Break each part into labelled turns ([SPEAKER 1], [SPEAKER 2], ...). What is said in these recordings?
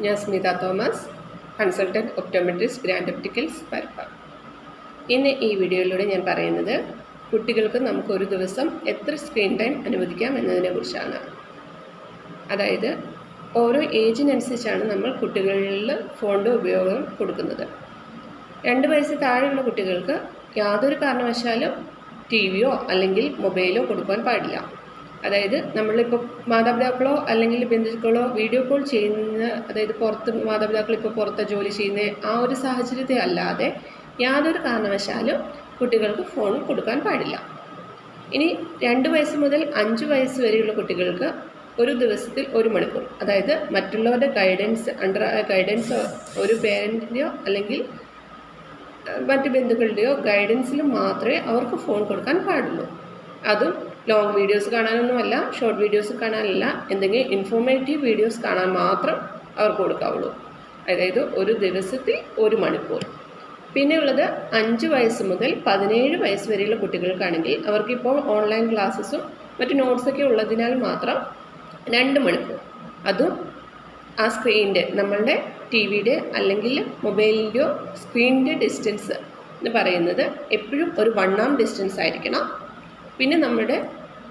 [SPEAKER 1] ഞാൻ Smitha Thomas, consultant optometrist grand opticals Parappa. ഇന്ന് ഈ വീഡിയോയിലൂടെ ഞാൻ പറയുന്നത് കുട്ടികൾക്ക് നമുക്കൊരു ദിവസം എത്ര സ്ക്രീൻ ടൈം അനുവദിക്കാം എന്നതിനെക്കുറിച്ചാണ്. അതായത് ഓരോ ഏജിനനുസരിച്ചാണ് നമ്മൾ കുട്ടികളിൽ ഫോണിൻ്റെ ഉപയോഗം കൊടുക്കുന്നത്. 2 വയസ്സ് താഴെയുള്ള കുട്ടികൾക്ക് യാതൊരു കാരണവശാലും ടിവിയോ അല്ലെങ്കിൽ മൊബൈലോ കൊടുക്കാൻ പാടില്ല. അതായത് നമ്മളിപ്പോൾ മാതാപിതാക്കളോ അല്ലെങ്കിൽ ബന്ധുക്കളോ വീഡിയോ കോൾ ചെയ്യുന്ന, അതായത് മാതാപിതാക്കൾ ഇപ്പോൾ പുറത്ത് ജോലി ചെയ്യുന്ന ആ ഒരു സാഹചര്യത്തെ അല്ലാതെ യാതൊരു കാരണവശാലും കുട്ടികൾക്ക് ഫോൺ കൊടുക്കാൻ പാടില്ല. ഇനി 2 വയസ്സ് മുതൽ 5 വയസ്സ് വരെയുള്ള കുട്ടികൾക്ക് ഒരു ദിവസത്തിൽ 1 മണിക്കൂർ, അതായത് മറ്റുള്ളവരുടെ ഗൈഡൻസ് ഒരു പേരൻറ്റിൻ്റെയോ അല്ലെങ്കിൽ മറ്റ് ബന്ധുക്കളുടെയോ ഗൈഡൻസിൽ മാത്രമേ അവർക്ക് ഫോൺ കൊടുക്കാൻ പാടുള്ളൂ. അതും ലോങ് വീഡിയോസ് കാണാനൊന്നുമല്ല, ഷോർട്ട് വീഡിയോസ് കാണാനല്ല, എന്തെങ്കിലും ഇൻഫോർമേറ്റീവ് വീഡിയോസ് കാണാൻ മാത്രം അവർക്ക് കൊടുക്കാവുള്ളൂ. അതായത് ഒരു ദിവസത്തിൽ 1 മണിക്കൂർ. പിന്നെ ഉള്ളത് 5 വയസ്സ് മുതൽ 17 വയസ്സ് വരെയുള്ള കുട്ടികൾക്കാണെങ്കിൽ അവർക്കിപ്പോൾ ഓൺലൈൻ ക്ലാസ്സസും മറ്റ് നോട്ട്സൊക്കെ ഉള്ളതിനാൽ മാത്രം 2 മണിക്കൂർ. അതും ആ സ്ക്രീനിൻ്റെ, നമ്മളുടെ ടി വിയുടെ അല്ലെങ്കിൽ മൊബൈലിൻ്റെയോ സ്ക്രീനിൻ്റെ ഡിസ്റ്റൻസ് എന്ന് പറയുന്നത് എപ്പോഴും ഒരു 1 arm ഡിസ്റ്റൻസ് ആയിരിക്കണം. പിന്നെ നമ്മുടെ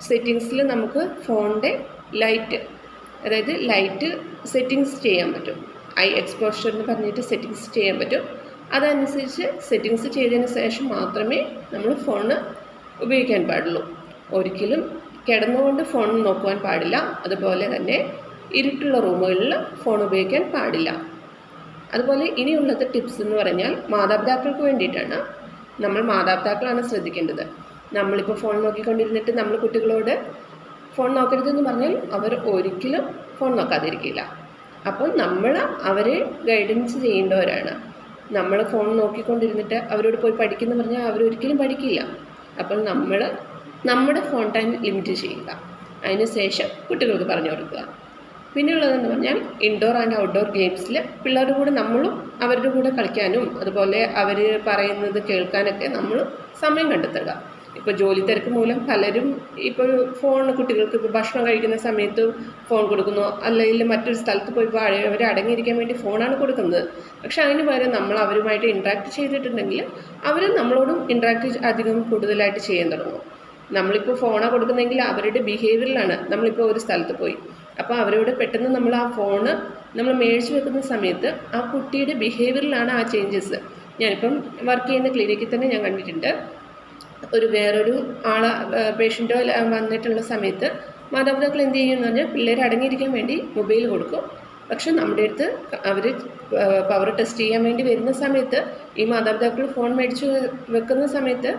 [SPEAKER 1] സെറ്റിങ്സിൽ നമുക്ക് ഫോണിൻ്റെ ലൈറ്റ്, അതായത് ലൈറ്റ് സെറ്റിങ്സ് ചെയ്യാൻ പറ്റും. ഐ എക്സ്പോഷർ എന്ന് പറഞ്ഞിട്ട് സെറ്റിങ്സ് ചെയ്യാൻ പറ്റും. അതനുസരിച്ച് സെറ്റിങ്സ് ചെയ്തതിന് ശേഷം മാത്രമേ നമ്മൾ ഫോൺ ഉപയോഗിക്കാൻ പാടുള്ളൂ. ഒരിക്കലും കിടന്നുകൊണ്ട് ഫോൺ നോക്കുവാൻ പാടില്ല. അതുപോലെ തന്നെ ഇരുട്ടുള്ള റൂമുകളിൽ ഫോൺ ഉപയോഗിക്കാൻ പാടില്ല. അതുപോലെ ഇനിയുള്ളത് ടിപ്സ് എന്ന് പറഞ്ഞാൽ മാതാപിതാക്കൾക്ക് വേണ്ടിയിട്ടാണ്. നമ്മൾ മാതാപിതാക്കളാണ് ശ്രദ്ധിക്കേണ്ടത്. നമ്മളിപ്പോൾ ഫോൺ നോക്കിക്കൊണ്ടിരുന്നിട്ട് നമ്മൾ കുട്ടികളോട് ഫോൺ നോക്കരുതെന്ന് പറഞ്ഞാൽ അവർ ഒരിക്കലും ഫോൺ നോക്കാതിരിക്കില്ല. അപ്പം നമ്മൾ അവരെ ഗൈഡൻസ് ചെയ്യേണ്ടവരാണ്. നമ്മൾ ഫോൺ നോക്കിക്കൊണ്ടിരുന്നിട്ട് അവരോട് പോയി പഠിക്കുന്നു പറഞ്ഞാൽ അവരൊരിക്കലും പഠിക്കില്ല. അപ്പം നമ്മൾ നമ്മുടെ ഫോൺ ടൈം ലിമിറ്റ് ചെയ്യുക, അതിനുശേഷം കുട്ടികൾക്ക് പറഞ്ഞു കൊടുക്കുക. പിന്നെയുള്ളതെന്ന് പറഞ്ഞാൽ ഇൻഡോർ ആൻഡ് ഔട്ട്ഡോർ ഗെയിംസിൽ പിള്ളേരുടെ കൂടെ നമ്മളും അവരുടെ കൂടെ കളിക്കാനും അതുപോലെ അവർ പറയുന്നത് കേൾക്കാനൊക്കെ നമ്മൾ സമയം കണ്ടെത്തുക. ഇപ്പോൾ ജോലി തിരക്ക് മൂലം പലരും ഇപ്പോൾ ഫോൺ കുട്ടികൾക്ക് ഇപ്പോൾ ഭക്ഷണം കഴിക്കുന്ന സമയത്ത് ഫോൺ കൊടുക്കുന്നു, അല്ലെങ്കിൽ മറ്റൊരു സ്ഥലത്ത് പോയി അവർ അടങ്ങിയിരിക്കാൻ വേണ്ടി ഫോണാണ് കൊടുക്കുന്നത്. പക്ഷെ അതിന് പകരം നമ്മൾ അവരുമായിട്ട് ഇൻട്രാക്ട് ചെയ്തിട്ടുണ്ടെങ്കിൽ അവർ നമ്മളോടും ഇൻട്രാക്ട് അധികം കൂടുതലായിട്ട് ചെയ്യാൻ തുടങ്ങും. നമ്മളിപ്പോൾ ഫോണാണ് കൊടുക്കുന്നതെങ്കിൽ അവരുടെ ബിഹേവിയറിലാണ്. നമ്മളിപ്പോൾ ഒരു സ്ഥലത്ത് പോയി, അപ്പോൾ അവരോട് പെട്ടെന്ന് നമ്മൾ ആ ഫോണ് നമ്മൾ മേടിച്ച് വെക്കുന്ന സമയത്ത് ആ കുട്ടിയുടെ ബിഹേവിയറിലാണ് ആ ചേഞ്ചസ്. ഞാനിപ്പം വർക്ക് ചെയ്യുന്ന ക്ലിനിക്കിൽ തന്നെ ഞാൻ കണ്ടിട്ടുണ്ട്. വേറൊരു പേഷ്യൻറ്റോ വന്നിട്ടുള്ള സമയത്ത് മാതാപിതാക്കൾ എന്ത് ചെയ്യുമെന്ന് പറഞ്ഞാൽ പിള്ളേർ അടങ്ങിയിരിക്കാൻ വേണ്ടി മൊബൈൽ കൊടുക്കും. പക്ഷെ നമ്മുടെ അടുത്ത് അവർ പവർ ടെസ്റ്റ് ചെയ്യാൻ വേണ്ടി വരുന്ന സമയത്ത് ഈ മാതാപിതാക്കൾ ഫോൺ മേടിച്ച് വെക്കുന്ന സമയത്ത്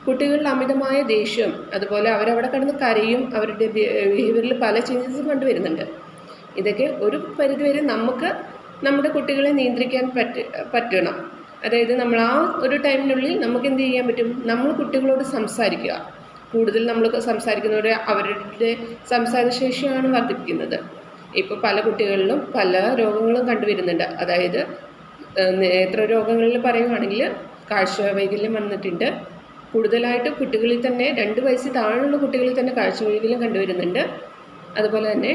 [SPEAKER 1] കുട്ടികളിൽ അമിതമായ ദേഷ്യം, അതുപോലെ അവരവിടെ കിടന്ന് കരയും, അവരുടെ ബിഹേവിയറിൽ പല ചേഞ്ചസും കണ്ടുവരുന്നുണ്ട്. ഇതൊക്കെ ഒരു പരിധിവരെ നമുക്ക് നമ്മുടെ കുട്ടികളെ നിയന്ത്രിക്കാൻ പറ്റണം. അതായത് നമ്മൾ ആ ഒരു ടൈമിനുള്ളിൽ നമുക്ക് എന്ത് ചെയ്യാൻ പറ്റും, നമ്മൾ കുട്ടികളോട് സംസാരിക്കുക. കൂടുതൽ നമ്മൾ സംസാരിക്കുന്നവരെ അവരുടെ സംസാരശേഷിയാണ് വർദ്ധിപ്പിക്കുന്നത്. ഇപ്പോൾ പല കുട്ടികളിലും പല രോഗങ്ങളും കണ്ടുവരുന്നുണ്ട്. അതായത് നേത്ര രോഗങ്ങളിൽ പറയുകയാണെങ്കിൽ കാഴ്ച വൈകല്യം വന്നിട്ടുണ്ട്. കൂടുതലായിട്ട് കുട്ടികളിൽ തന്നെ 2 വയസ്സ് താഴെയുള്ള കുട്ടികളിൽ തന്നെ കാഴ്ച വൈകല്യം കണ്ടുവരുന്നുണ്ട്. അതുപോലെ തന്നെ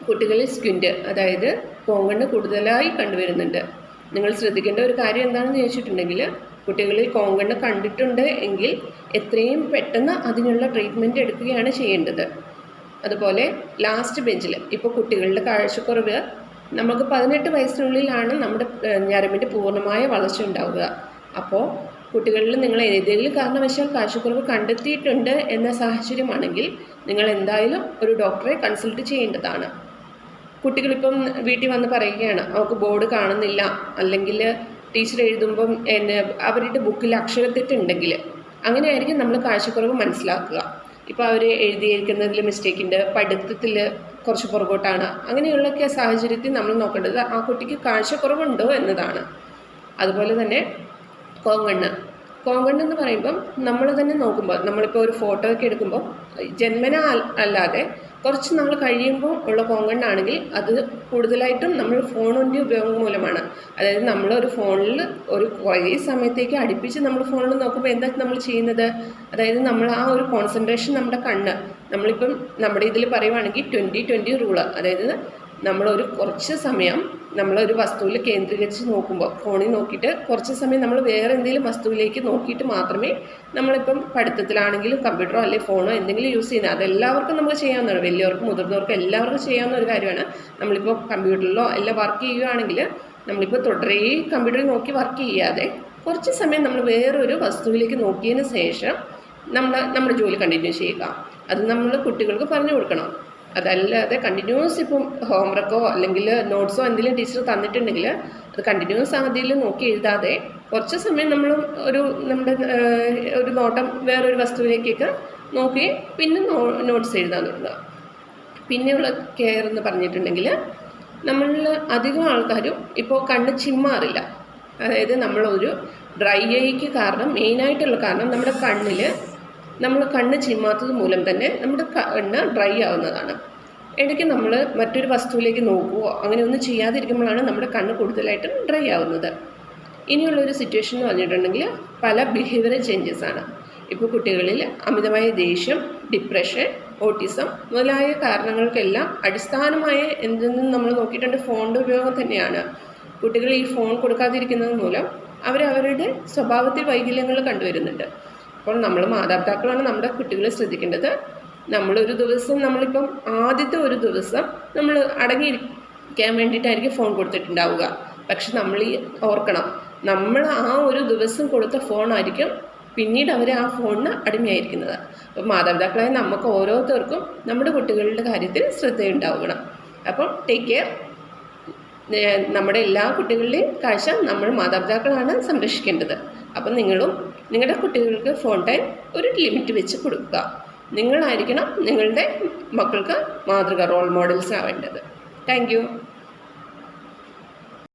[SPEAKER 1] കുട്ടികളിൽ സ്ക്വിൻ്റ്, അതായത് കോങ്കണ്ണ് കൂടുതലായി കണ്ടുവരുന്നുണ്ട്. നിങ്ങൾ ശ്രദ്ധിക്കേണ്ട ഒരു കാര്യം എന്താണെന്ന് ചോദിച്ചിട്ടുണ്ടെങ്കിൽ, കുട്ടികളിൽ കോങ്കണ്ണ് കണ്ടിട്ടുണ്ട് എങ്കിൽ എത്രയും പെട്ടെന്ന് അതിനുള്ള ട്രീറ്റ്മെൻറ്റ് എടുക്കുകയാണ് ചെയ്യേണ്ടത്. അതുപോലെ ലാസ്റ്റ് ബെഞ്ചിൽ ഇപ്പോൾ കുട്ടികളുടെ കാഴ്ചക്കുറവ് നമുക്ക് 18 വയസ്സിനുള്ളിലാണ് നമ്മുടെ ഞരമ്പിൻ്റെ പൂർണ്ണമായ വളർച്ച ഉണ്ടാവുക. അപ്പോൾ കുട്ടികളിൽ നിങ്ങൾ ഏതെങ്കിലും കാരണവശാൽ കാഴ്ചക്കുറവ് കണ്ടെത്തിയിട്ടുണ്ട് എന്ന സാഹചര്യമാണെങ്കിൽ നിങ്ങൾ എന്തായാലും ഒരു ഡോക്ടറെ കൺസൾട്ട് ചെയ്യേണ്ടതാണ്. കുട്ടികളിപ്പം വീട്ടിൽ വന്ന് പറയുകയാണ് അവർക്ക് ബോർഡ് കാണുന്നില്ല, അല്ലെങ്കിൽ ടീച്ചർ എഴുതുമ്പം അവരുടെ ബുക്കിൽ അക്ഷരത്തെറ്റുണ്ടെങ്കിൽ അങ്ങനെയായിരിക്കും നമ്മൾ കാഴ്ചക്കുറവ് മനസ്സിലാക്കുക. ഇപ്പോൾ അവർ എഴുതിയിരിക്കുന്നതിൽ മിസ്റ്റേക്കുണ്ട്, പഠിത്തത്തിൽ കുറച്ച് പുറകോട്ടാണ്, അങ്ങനെയുള്ള സാഹചര്യത്തിൽ നമ്മൾ നോക്കേണ്ടത് ആ കുട്ടിക്ക് കാഴ്ചക്കുറവുണ്ടോ എന്നതാണ്. അതുപോലെ തന്നെ കോങ്കണ്ണ് എന്ന് പറയുമ്പം നമ്മൾ തന്നെ നോക്കുമ്പോൾ, നമ്മളിപ്പോൾ ഒരു ഫോട്ടോ ഒക്കെ എടുക്കുമ്പോൾ ജന്മന അല്ലാതെ കുറച്ച് നമ്മൾ കഴിയുമ്പോൾ ഉള്ള കോങ്കണ്ണാണെങ്കിൽ അത് കൂടുതലായിട്ടും നമ്മൾ ഫോണിൻ്റെ ഉപയോഗം മൂലമാണ്. അതായത് നമ്മളൊരു ഫോണിൽ കുറേ സമയത്തേക്ക് അടുപ്പിച്ച് നമ്മൾ ഫോണിൽ നോക്കുമ്പോൾ എന്താ നമ്മൾ ചെയ്യുന്നത്, അതായത് നമ്മൾ ആ ഒരു കോൺസെൻട്രേഷൻ നമ്മുടെ നമ്മളിപ്പം നമ്മുടെ ഇതിൽ പറയുവാണെങ്കിൽ 20-20 റൂള്, അതായത് നമ്മളൊരു കുറച്ച് സമയം നമ്മളൊരു വസ്തുവിൽ കേന്ദ്രീകരിച്ച് നോക്കുമ്പോൾ ഫോണിൽ നോക്കിയിട്ട് കുറച്ച് സമയം നമ്മൾ വേറെ എന്തെങ്കിലും വസ്തുവിലേക്ക് നോക്കിയിട്ട് മാത്രമേ നമ്മളിപ്പം പഠിത്തത്തിലാണെങ്കിലും കമ്പ്യൂട്ടറോ അല്ലെങ്കിൽ ഫോണോ എന്തെങ്കിലും യൂസ് ചെയ്യുന്നത് അതെല്ലാവർക്കും നമുക്ക് ചെയ്യാവുന്നതാണ്. വലിയവർക്കും മുതിർന്നവർക്കും എല്ലാവർക്കും ചെയ്യാവുന്ന ഒരു കാര്യമാണ്. നമ്മളിപ്പോൾ കമ്പ്യൂട്ടറിലോ എല്ലാം വർക്ക് ചെയ്യുകയാണെങ്കിൽ നമ്മളിപ്പോൾ തുടരെ കമ്പ്യൂട്ടറിൽ നോക്കി വർക്ക് ചെയ്യാതെ കുറച്ച് സമയം നമ്മൾ വേറൊരു വസ്തുവിലേക്ക് നോക്കിയതിന് ശേഷം നമ്മുടെ ജോലി കണ്ടിന്യൂ ചെയ്യുക. അത് നമ്മൾ കുട്ടികൾക്ക് പറഞ്ഞു കൊടുക്കണം. അതല്ലാതെ കണ്ടിന്യൂസ് ഇപ്പം ഹോംവർക്കോ അല്ലെങ്കിൽ നോട്ട്സോ എന്തെങ്കിലും ടീച്ചർ തന്നിട്ടുണ്ടെങ്കിൽ അത് കണ്ടിന്യൂസ് അതിൽ നോക്കി എഴുതാതെ കുറച്ച് സമയം നമ്മൾ നമ്മുടെ ഒരു നോട്ടം വേറൊരു വസ്തുവിലേക്കൊക്കെ നോക്കി പിന്നെ നോട്ട്സ് എഴുതാൻ തുടങ്ങുക. പിന്നെയുള്ള കെയർ എന്ന് പറഞ്ഞിട്ടുണ്ടെങ്കിൽ നമ്മളിൽ അധികം ആൾക്കാരും ഇപ്പോൾ കണ്ണ് ചിമ്മാറില്ല. അതായത് നമ്മളൊരു ഡ്രൈ ഐക്ക് മെയിനായിട്ടുള്ള കാരണം നമ്മുടെ കണ്ണിൽ നമ്മൾ കണ്ണ് ചിമ്മാത്തത് മൂലം തന്നെ നമ്മുടെ കണ്ണ് ഡ്രൈ ആവുന്നതാണ്. ഇടയ്ക്ക് നമ്മൾ മറ്റൊരു വസ്തുവിലേക്ക് നോക്കുകയോ അങ്ങനെ ഒന്നും ചെയ്യാതിരിക്കുമ്പോഴാണ് നമ്മുടെ കണ്ണ് കൂടുതലായിട്ട് ഡ്രൈ ആവുന്നത്. ഇനിയുള്ളൊരു സിറ്റുവേഷൻ എന്ന് പറഞ്ഞിട്ടുണ്ടെങ്കിൽ പല ബിഹേവിയറൽ ചേഞ്ചസ് ആണ്. ഇപ്പോൾ കുട്ടികളിൽ അമിതമായ ദേഷ്യം, ഡിപ്രഷൻ, ഓട്ടിസം മുതലായ കാരണങ്ങൾക്കെല്ലാം അടിസ്ഥാനമായ എന്തെന്നും നമ്മൾ നോക്കിയിട്ടുണ്ട് ഫോണിൻ്റെ ഉപയോഗം തന്നെയാണ്. കുട്ടികൾ ഈ ഫോൺ കൊടുക്കാതിരിക്കുന്നത് മൂലം അവരവരുടെ സ്വഭാവത്തിൽ വൈകല്യങ്ങൾ കണ്ടുവരുന്നുണ്ട്. അപ്പോൾ നമ്മൾ മാതാപിതാക്കളാണ് നമ്മുടെ കുട്ടികളെ ശ്രദ്ധിക്കേണ്ടത്. നമ്മളൊരു ദിവസം നമ്മളിപ്പം ആദ്യത്തെ ഒരു ദിവസം നമ്മൾ അടങ്ങിയിരിക്കാൻ വേണ്ടിയിട്ടായിരിക്കും ഫോൺ കൊടുത്തിട്ടുണ്ടാവുക. പക്ഷെ നമ്മൾ ഓർക്കണം, നമ്മൾ ആ ഒരു ദിവസം കൊടുത്ത ഫോണായിരിക്കും പിന്നീട് അവർ ആ ഫോണിന് അടിമയായിരിക്കുന്നത്. അപ്പോൾ മാതാപിതാക്കളായ നമുക്ക് ഓരോരുത്തർക്കും നമ്മുടെ കുട്ടികളുടെ കാര്യത്തിൽ ശ്രദ്ധയുണ്ടാവണം. അപ്പം ടേക്ക് കെയർ. നമ്മുടെ എല്ലാ കുട്ടികളുടെയും കാഴ്ച നമ്മൾ മാതാപിതാക്കളാണ് സംരക്ഷിക്കേണ്ടത്. അപ്പം നിങ്ങളും നിങ്ങളുടെ കുട്ടികൾക്ക് ഫോൺ ടൈം ഒരു ലിമിറ്റ് വെച്ച് കൊടുക്കുക. നിങ്ങളായിരിക്കണം നിങ്ങളുടെ മക്കൾക്ക് മാതൃക, റോൾ മോഡൽസ് ആവേണ്ടത്. Thank U.